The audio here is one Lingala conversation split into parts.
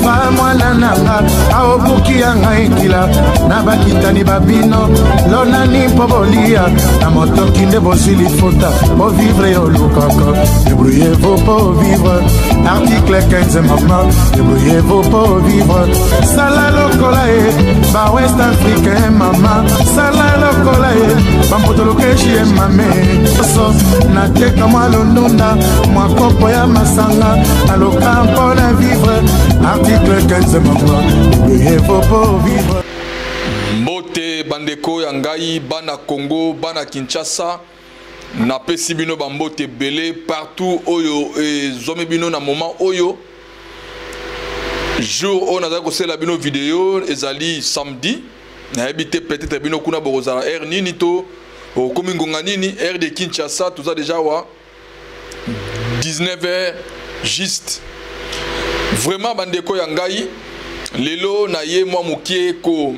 alfa mwana nanga aobuki ya ngai kila na bakitani babino lonani mpo bolia na motoki nde bosili fota po vivre yo lukaka débrouillez-vous pour vivre article 15 mama débrouillez-vous pour vivre sala lokola e ba west africain mama sala lokola e bambotolokeshi e mame so nateka mwa londonda mwa kopo ya masanga naloka mpo na vivre article 15 mama débrouillez-vous pour vivre. Mbote bandeko ya ngai bana Congo bana Kinshasa na pesi bino bambote belé partout oyo zome bino na moment oyo jour on a kosela bino vidéo ezali samedi na habité peut-être bino kuna bozala air nini to komi ngonga nini air de Kinshasa tout ça déjà wa 19h juste vraiment bandeko ya ngai lelo na ye mwa mukie ko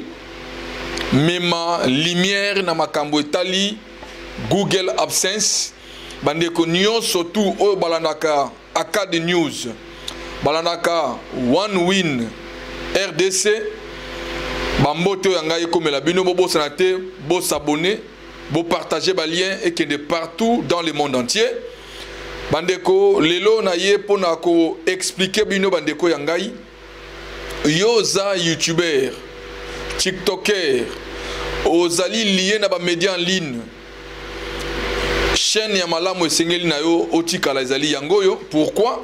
mema lumière na makambo etali Google AdSense bandeko nyonso tu oyo balandaka Acad News balandaka One Win RDC bambote oyo ngai komela bino bobosana te bo s'abonner bo partager ba lien et que de partout dans le monde entier bandeko lelo na ye pona ko expliquer bino bandeko ya ngai yoza youtuber tiktoker ozali lié na ba média en ligne chaîne ya malamu esengeli na yo otikala ezali yangoyo pourquoi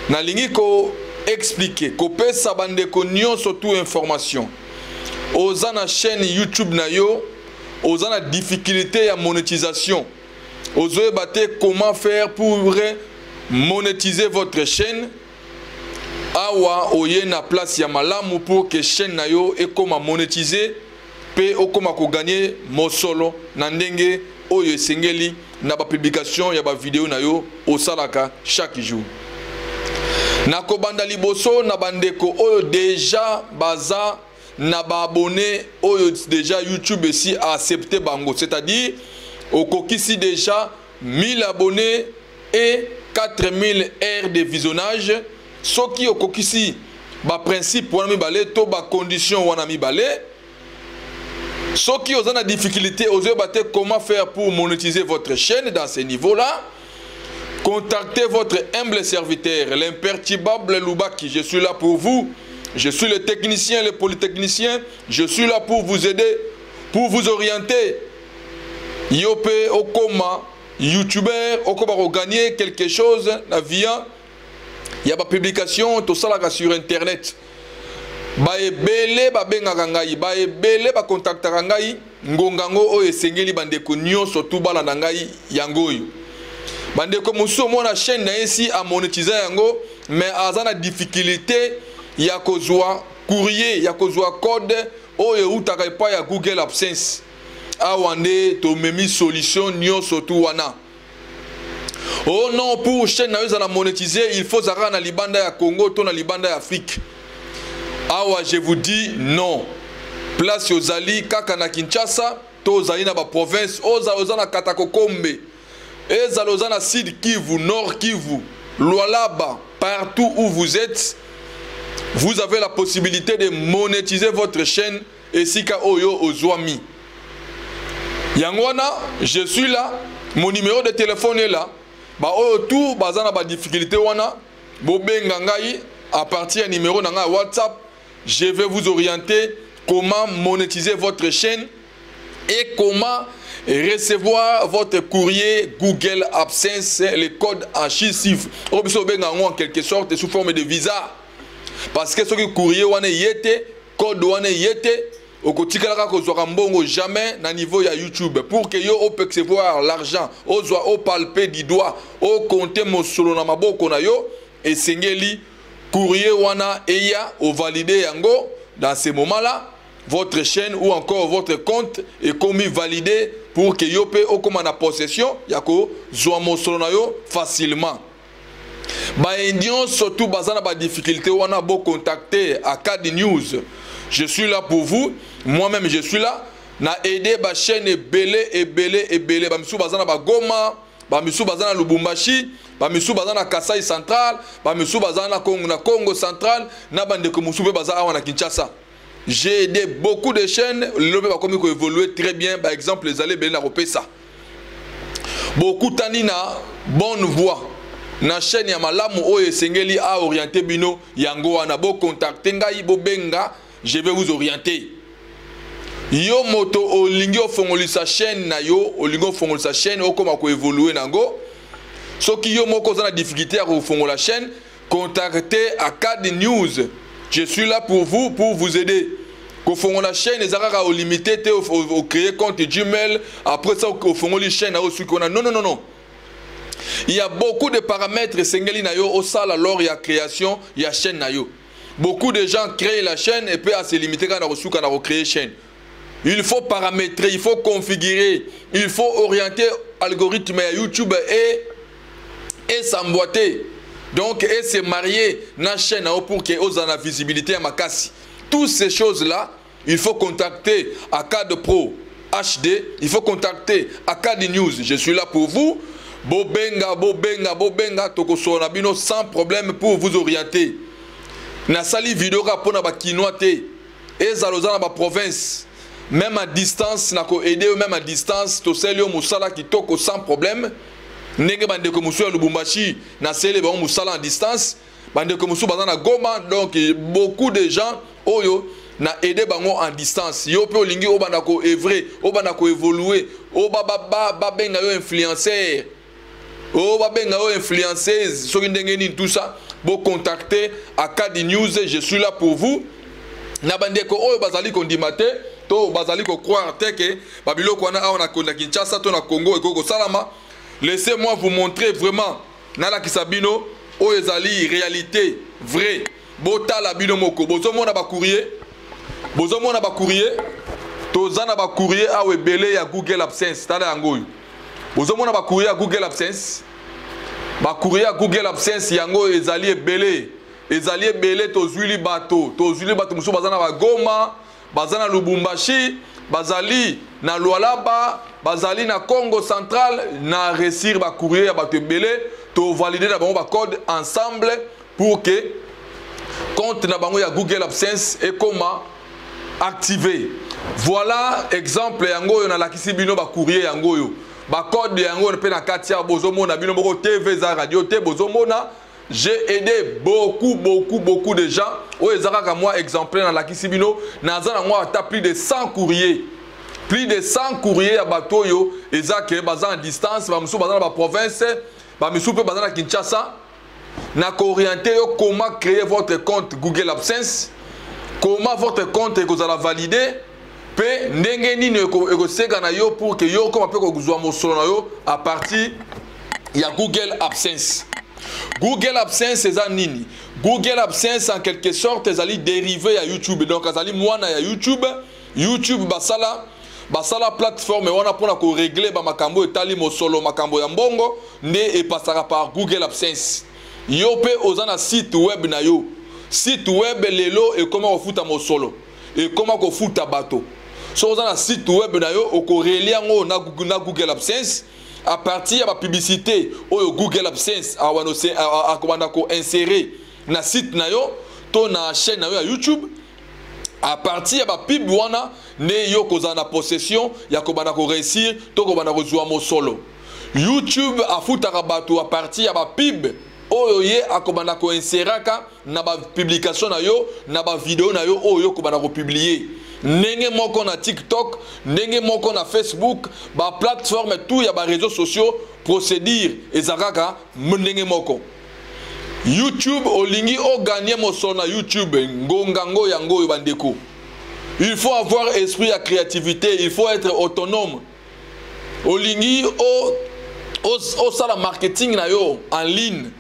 na lingi ko expliquer ko pesa bandeko nyonso tout information ozana chaîne YouTube na yo ozana difficulté ya monétisation ozoe bate comment faire pour monétiser votre chaîne awa oye na place ya malamu pour que chaîne na yo e koma monétiser pe okoma ko gagner mosolo na ndenge oyo esengeli na ba publication ya ba vidéo na yo osalaka chaque jour na ko banda liboso na bandeko oyo déjà baza na ba abonné oyo déjà YouTube ici a accepté bango c'est-à-dire au kokisi déjà 1000 abonnés et 4000 heures de visionnage soki au kokisi ba principe wana mibale to ba condition wana mibale soki ozana difficulté ozo bate comment faire pour monétiser votre chaîne dans ce niveau là contactez votre humble serviteur l'imperturbable Lubaki. Je suis là pour vous, je suis le technicien, le polytechnicien, je suis là pour vous aider, pour vous orienter. Yope okoma YouTuber okoma gagner quelque chose via il y a pas publication tout ça là sur internet ba ebele ba bengaka ngai ba ebele ba contactaka ngai ngongango o esengeli bandeko nyonso tout bala na ngai yangoyo bandeko muso mona chaîne na ici a monétiser yango mais azana difficulté ya kozwa courrier ya kozwa code oyo utaka pa ya Google AdSense awande to memi solution nyonso tout wana. Oh non, pour chaîne na yo la monétiser, il faut zara na libanda ya Congo to na libanda ya Afrique. Awa je vous dis non. Place yozali kaka na Kinshasa, to zali na ba province, oza na Katakokombe. Eza na Sud Kivu, Nord Kivu, Lualaba, partout où vous êtes, vous avez la possibilité de monétiser votre chaîne et sika oyo ozwami. Yangwana, je suis là, mon numéro de téléphone est là. Ba oyo tout bazana ba difficulté wana, bobenga ngai à partir du numéro nanga WhatsApp, je vais vous orienter comment monétiser votre chaîne et comment recevoir votre courrier Google AdSense, les codes en chiffres. Obiso benga en quelque sorte sous forme de visa. Parce que ce que courrier wana yete, code wana yete, okotikalaka kozwaka mbongo jamais na niveau ya YouTube pour que yo percevoir l'argent ozwa o palper du doigt o compter mosolo na maboko na yo et sengeli courrier wana eya o valider yango dans ce moment là votre chaîne ou encore votre compte est commis validé pour que yo pe okoma na possession yako zwa mosolo na yo facilement. Ba indion surtout bazana ba difficulté wana bo contacter Acad News. Je suis là pour vous. Moi-même, je suis là. Na aider ba chaîne belé. Ba misu bazana ba Goma, bamisu bazana Lubumbashi, bamisu bazana Kasai Central, bamisu bazana Congo Central, na bandeko musu pe bazana awa na Kinshasa. J'ai aidé beaucoup de chaînes, le ba komi ko évoluer très bien, par exemple les allées Belina Ropesa. Beaucoup tanina bonne voix. Na chaîne ya malamu oyo sengeli a orienté bino yango wana bo contacter ngai bo benga, je vais vous orienter. Yo moto olingi ofongolisa chaîne na yo, olingi ofongolisa chaîne okoma ko évoluer nango. Soki yo moko za na difficulté à refongola chaîne, contactez Acad News. Je suis là pour vous aider. Ko fongola chaîne ezaka au limité te au créer compte Gmail, après ça au fongoli chaîne au suki on a non. Il y a beaucoup de paramètres sengeli na yo au sal alors il y a création, il y a chaîne na yo. Beaucoup de gens créent la chaîne et puis à se limiter quand on a suka na recréer chaîne. Il faut paramétrer, il faut configurer, il faut orienter l'algorithme à YouTube et s'emboîter. Donc, et se marier dans la chaîne pour qu'il y ait la visibilité à Makassi. Toutes ces choses-là, il faut contacter Acad Pro HD, il faut contacter Acad News. Je suis là pour vous. Bobenga, Tokoso Nabino sans problème pour vous orienter. Na sali vidéo pour na ba kinoate et zalozana ba province. Même à distance, nako aider même à distance, to selio musala qui toko sans problème. Nenge bande ko musu Lubumbashi, na sele ba musala à distance, bande ko musu bazana Goma, donc beaucoup de gens oyo na aider bango en distance. Yo pe olingi o banda ko evrer, o banda ko évoluer, o ba benga yo influenceur. O ba benga yo influenceuse, so ndenge ni tout ça, bo contacter Acad News, je suis là pour vous. Na bande ko oyo bazali kondimate to bazali ko croire que babilo ko na Kinshasa to na Congo et ko salama. Laissez-moi vous montrer vraiment na kisabino oyo ezali réalité vrai. Bota la bino moko bozo mona ba courrier to zana ba courrier awe belé ya Google AdSense tala yango. Bozo mona ba courrier ya Google AdSense. Ba courrier ya Google AdSense yango ezali belé to zwili bato musu bazana ba Goma, bazana Lubumbashi, bazali na Lualaba, bazali na Congo Central, na réussir ba courrier ya bato belé to valider na bango ba code ensemble pour que compte na bango ya Google AdSense et comment activer. Voilà exemple yango yo na lakisi bino ba courrier yango yo. Ba code yango pe na katia bozo mona bino moko TV za radio te bozo mona. J'ai aidé beaucoup de gens. Oyo ezaka moi exemplaire na lakisi bino na za na moi ata plus de 100 courriers. Plus de 100 courriers à bateau yo ezaka bazan en distance, ba musu bazan na ba province, ba musu pe bazan na Kinshasa. Na orienter yo comment créer votre compte Google AdSense, comment votre compte est la valider, pe ndenge nini ekoseka na yo pour que yo comme peut ko zwa mosolo na yo à partir ya Google AdSense. Google AdSense eza nini? Google AdSense en quelque sorte ezali dérivé à YouTube. Donc ezali mwana ya YouTube basala plateforme wana pona ko régler ba makambo etali mosolo makambo ya mbongo nde e passera par Google AdSense. Yo pe ozana site web na yo. Site web lelo et comment ofuta mosolo et comment ko futa bato. So ozana site web na yo oko relia ngo na Google AdSense à partir de la publicité au Google AdSense a insérer na site na yo to na chaîne na yo YouTube à partir de la pub wana ne yo kozana possession ya ko bana ko réussir to ko bana ko zwa mo solo. YouTube a futaka bato à partir de la pub oyo ye akobanda ko inseraka na ba publication na yo na ba vidéo na yo oyo ko bana ko publier. Nenge moko na TikTok, nenge moko na Facebook, ba plateforme tout ya ba réseaux sociaux procédure ezakaka nenge moko. YouTube olingi o gagner moso na YouTube ngongango yango bandeko. Il faut avoir esprit à créativité, il faut être autonome. Olingi o sala marketing na yo en ligne.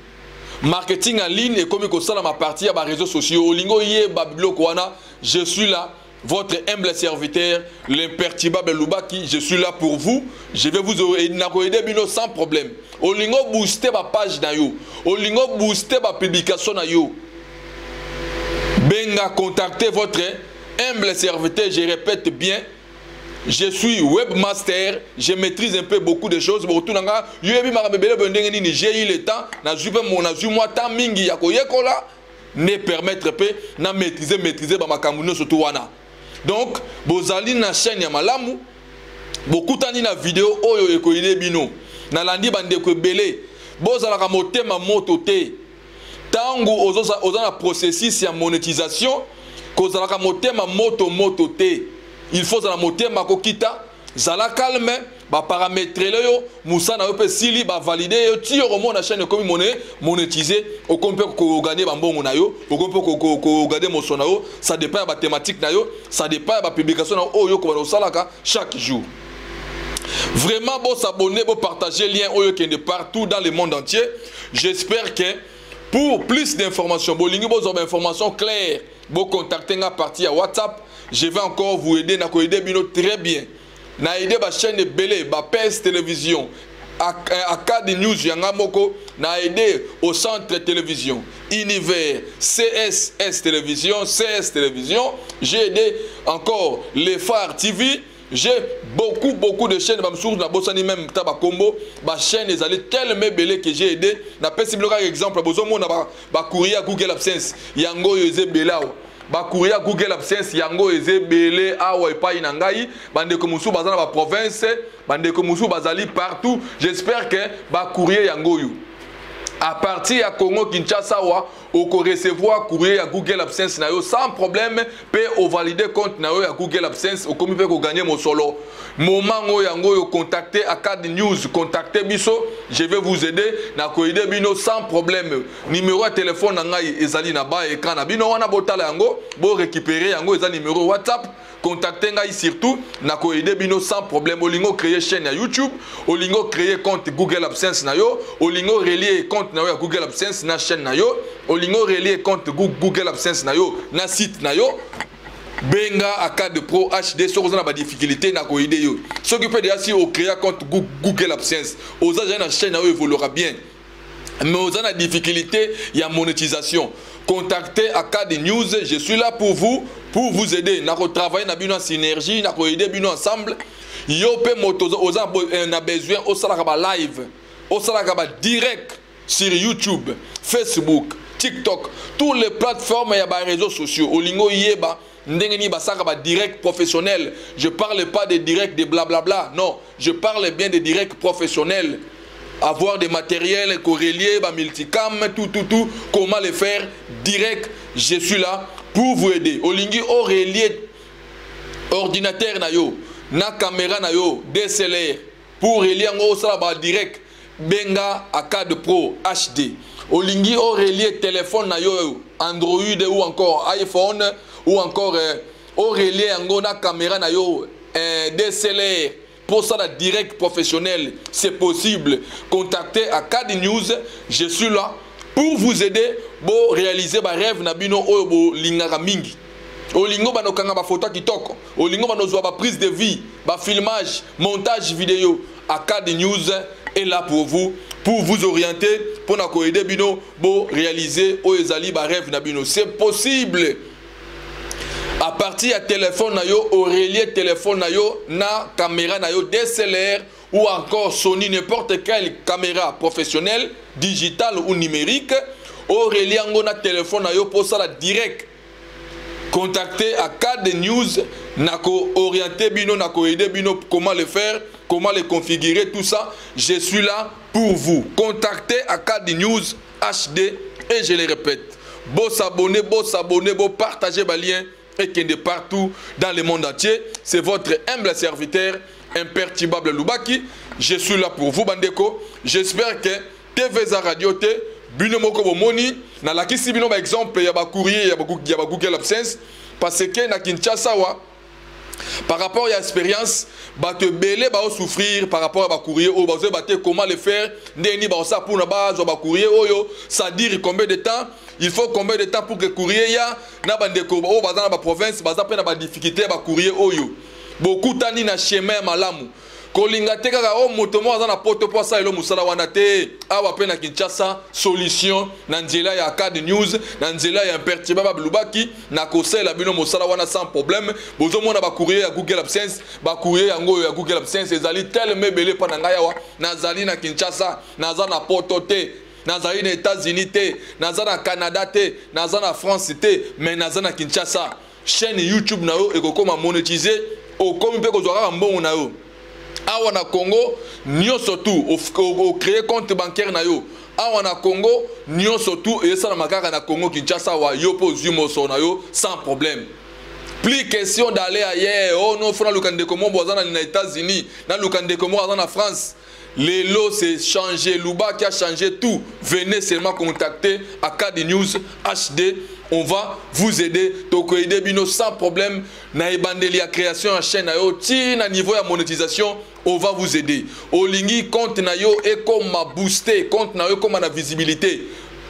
Marketing en ligne et comme ko sala ma partie ya ba réseaux sociaux. Olingo ye ba biloko wana, je suis là. Votre humble serviteur, l'imperturbable Lubaki, je suis là pour vous. Je vais vous aider sans problème. Olingo booster ma page na yo. Olingo booster ma publication na yo. Benga contactez votre humble serviteur, je répète bien. je suis webmaster, je maîtrise un peu beaucoup de choses. J'ai eu le temps, ne permettre de maîtriser surtout wana. Donc, bozali na chaîne ya malamu, beaucoup tani na vidéo oyo ekoide bino. Na landi bande ko belé, bozala ka motema moto te. Tangu oza na processus ya monétisation, kozala ka motema moto te. Il faut zala motema ko kita, zala calme, ba paramétrer yo, musa na yo pe sili ba valider yo ti yo na chaîne comme monétiser, au compte ko gagner ba mbongo na yo, au compte ko gagner moso na yo, ça dépend ba thématique na yo, ça dépend ba publication na yo ko ba salaka chaque jour. Vraiment bon s'abonner, bon partager lien oyo qui est partout dans le monde entier. J'espère que pour plus d'informations, bon lingi bon informations claires, bon contacter à partir à WhatsApp. Je vais encore vous aider, na ko aider bino très bien. Na aider ba chaîne de Belé, ba PS télévision, Acad News Yangamoko, na aider au centre télévision, Univers, CSS télévision, CS télévision. J'ai aidé encore les Phares TV. J'ai beaucoup de chaînes, na bosani même taba combo, ba chaîne les allées tellement belé que j'ai aidé. Na pesi bloka exemple, bozomo na ba courrier Google AdSense, yango yeze belao. Ba courrier Google AdSense yango eze belé awa epai na ngai bande ko musu bazana ba province bande ko musu bazali partout. J'espère que ba courrier yango yu à partir à Congo Kinshasa wa oko recevoir courrier à Google AdSense na yo sans problème pe au valider compte na yo à Google AdSense au komi pe ko gagner mon solo moment ngo yango yo contacter Acad News contacter biso je vais vous aider na ko aider bino sans problème numéro de téléphone na ngai ezali na ba écran na bino wana botala yango bo récupérer yango ezali numéro WhatsApp. Contactez ngai surtout na ko aider bino sans problème. Olingo créer chaîne à YouTube, olingo créer compte Google AdSense na yo, olingo relier compte na yo Google AdSense na chaîne na yo, olingo relier compte Google AdSense na yo na site na yo. Benga Acad Pro HD sur na ba difficulté na ko aider yo. Ce qui peut déjà si au créer compte Google AdSense, oza na chaîne na yo évoluera bien. Mais aux a difficulté, il y a monétisation. Contactez Acad News, je suis là pour vous aider. Nous travaillons dans une synergie, nous aider ensemble. Yo pe moto on a besoin au salakaba live, au salakaba direct sur YouTube, Facebook, TikTok, toutes les plateformes et les réseaux sociaux. Olingo yeba ndengeni basaka direct professionnel. Je parle pas de direct de blablabla, non, je parle bien de direct professionnel. Avoir des matériels corréliés, multicam, tout, comment les faire direct, je suis là pour vous aider. Olingi Aurélier, ordinateur na yo, na caméra na yo, DSLR, pour relier en ça direct, Benga Acad Pro HD. Olingi Aurélier téléphone na yo, Android ou encore iPhone, ou encore Aurélier en na caméra na yo, DSLR. Pour ça, la direct professionnel, c'est possible. Contactez Acad News. Je suis là pour vous aider pour réaliser vos rêves nabino oyo lingaka mingi. Olingo bano kanga ba photo kitoko. Olingo bano zwa ba prise de vie, ba filmage, montage vidéo. Acad News est là pour vous orienter, pour na ko aider bino pour réaliser oyo ezali ba rêve nabino. C'est possible. À partir de téléphone na yo, Aurélier téléphone na yo, na caméra na yo DSLR ou encore Sony, n'importe quelle caméra professionnelle, digitale ou numérique, Aurélier na téléphone na yo pour ça la direct. Contactez Acad News, nako orienter bino, nako aider bino comment le faire, comment le configurer, tout ça. Je suis là pour vous. Contactez Acad News HD et je le répète. Beau s'abonner, beau partager le lien. Et qui est de partout dans le monde entier. C'est votre humble serviteur, imperturbable Lubaki. Je suis là pour vous, Bandeko. J'espère que TVza Radio T, Binomoko Bomoni, na la kisi bino par exemple, il y a un courrier, il y a Google AdSense, parce que na Kinshasa, par rapport à l'expérience, te belé ba souffrir par rapport à courrier ou comment le faire, ndeni ba ça pour na base ba courrier oyo, ça dire combien de temps, il faut combien de temps pour que courrier ya na bandeko o bazana ba province, baza pe na ba difficulté ba courrier oyo. Beaucoup tani na chemin malamu. kolinga te kaka o moto mo aza na poto po asa elo musala wana te awa pe na Kinshasa solution na nzela ya Acad News na nzela ya Imperturbable Lubaki na kosela bino musala wana sans problème bozo mona ba courrier ya Google AdSense ba courrier yango ya Google AdSense ezali tellement belé pa na ngai awa nazali na Kinshasa naza na poto te nazali na États-Unis te naza na Canada te naza na France te mais naza na Kinshasa chaîne YouTube na yo ekokoma monétiser okomi pe kozwaka mbongo na yo awa na Congo nyonso tu o créer compte bancaire na yo awa na Congo nyonso tu esala makaka na Congo Kinshasa wa yo po zumoso na yo sans problème. Plus question d'aller ailleurs. Oh non, frère Lukande Komo boza na États-Unis, na Lukande Komo boza na France. Les lots c'est changé, Luba qui a changé tout. Venez seulement contacter Acad News HD. On va vous aider. Toko aider bino sans problème. Na ebandeli ya création en chaîne na yo ti na niveau ya monétisation, on va vous aider. Olingi compte na yo et comme ma booster, compte na yo comme na visibilité.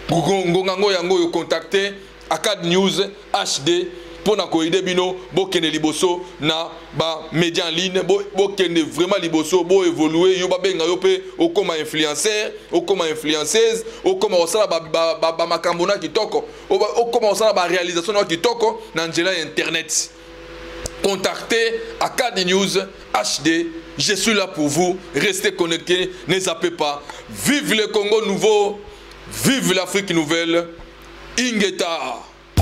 Ngongango yango yo contacter Acad News HD. Pour na koide bino bo kene liboso na ba média en ligne bo kene vraiment liboso bo évoluer yo ba benga yo pe o comme influenceur o comme influenceuse o comme osala ba makambo na kitoko o comme osala ba réalisation na kitoko na njela internet. Contactez Acad News HD. Je suis là pour vous. Restez connectés, ne zappez pas. Vive le Congo nouveau, vive l'Afrique nouvelle. Ingeta.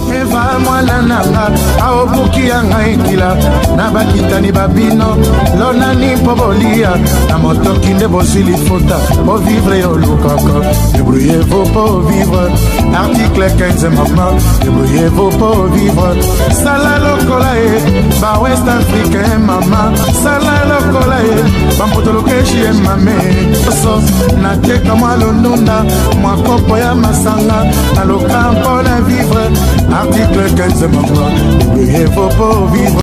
Eva mwana nanga aobuki ya ngai kila na bakitani babino lona ni pobolia na motoki nde bosili fota po vivre yo lukaka débrouillez-vous pour vivre article 15 maman débrouillez-vous pour vivre sala lokola e ba West Africain mama sala lokola e ba mpotolokeshi e mame so na teka mwa londonda mwa kopo ya masanga na lokampo na vivre Article 15 maman, il faut pas vivre.